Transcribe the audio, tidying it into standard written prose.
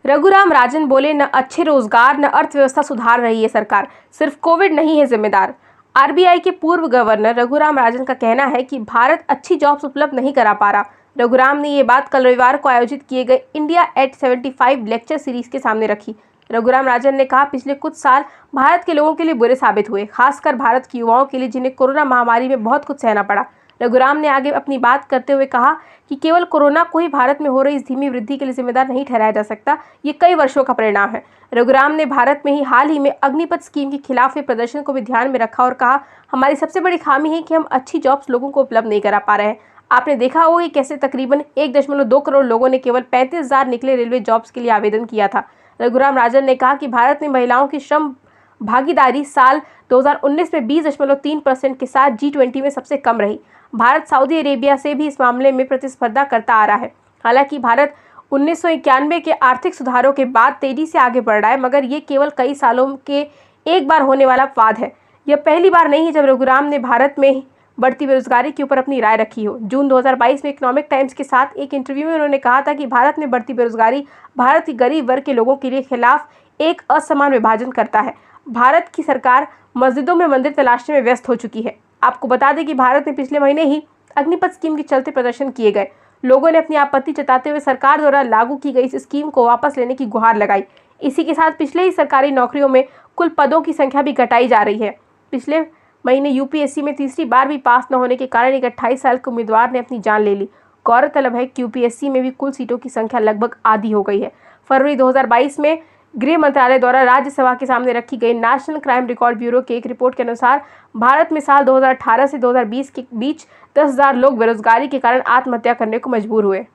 रघुराम राजन बोले, न अच्छे रोजगार न अर्थव्यवस्था सुधार रही है सरकार, सिर्फ कोविड नहीं है जिम्मेदार। आरबीआई के पूर्व गवर्नर रघुराम राजन का कहना है कि भारत अच्छी जॉब्स उपलब्ध नहीं करा पा रहा। रघुराम ने ये बात कल रविवार को आयोजित किए गए इंडिया एट 75 लेक्चर सीरीज के सामने रखी। रघुराम राजन ने कहा, पिछले कुछ साल भारत के लोगों के लिए बुरे साबित हुए, खासकर भारत के युवाओं के लिए जिन्हें कोरोना महामारी में बहुत कुछ सहना पड़ा। रघुराम ने आगे अपनी बात करते हुए कहा कि केवल कोरोना को ही भारत में हो रही इस धीमी वृद्धि के लिए जिम्मेदार नहीं ठहराया जा सकता, ये कई वर्षों का परिणाम है। रघुराम ने भारत में ही हाल ही में अग्निपथ स्कीम के खिलाफ हुए प्रदर्शन को भी ध्यान में रखा और कहा, हमारी सबसे बड़ी खामी है कि हम अच्छी जॉब्स लोगों को उपलब्ध नहीं करा पा रहे हैं। आपने देखा होगा कि कैसे तकरीबन 1.2 करोड़ लोगों ने केवल 35,000 निकले रेलवे जॉब्स के लिए आवेदन किया था। रघुराम राजन ने कहा कि भारत में महिलाओं की श्रम भागीदारी साल 2019 में 20.3% के साथ G20 में सबसे कम रही। भारत सऊदी अरेबिया से भी इस मामले में प्रतिस्पर्धा करता आ रहा है। हालांकि भारत 1991 के आर्थिक सुधारों के बाद तेजी से आगे बढ़ रहा है, मगर ये केवल कई सालों के एक बार होने वाला वाद है। यह पहली बार नहीं है जब रघुराम ने भारत में बढ़ती बेरोजगारी के ऊपर अपनी राय रखी हो। जून 2022 में इकोनॉमिक टाइम्स के साथ एक इंटरव्यू में उन्होंने कहा था कि भारत में बढ़ती बेरोजगारी भारत के गरीब वर्ग के लोगों के लिए खिलाफ एक असमान विभाजन करता है। भारत की सरकार मस्जिदों में मंदिर तलाशने में व्यस्त हो चुकी है। आपको बता दें कि भारत में पिछले महीने ही अग्निपथ स्कीम के चलते प्रदर्शन किए गए। लोगों ने अपनी आपत्ति जताते हुए सरकार द्वारा लागू की गई इस स्कीम को वापस लेने की गुहार लगाई। इसी के साथ पिछले ही सरकारी नौकरियों में कुल पदों की संख्या भी घटाई जा रही है। पिछले महीने यूपीएससी में तीसरी बार भी पास न होने के कारण एक 28 साल के उम्मीदवार ने अपनी जान ले ली। गौरतलब है कि यूपीएससी में भी कुल सीटों की संख्या लगभग आधी हो गई है। फरवरी 2022 में गृह मंत्रालय द्वारा राज्यसभा के सामने रखी गई नेशनल क्राइम रिकॉर्ड ब्यूरो की एक रिपोर्ट के अनुसार भारत में साल 2018 से 2020 के बीच 10,000 लोग बेरोजगारी के कारण आत्महत्या करने को मजबूर हुए।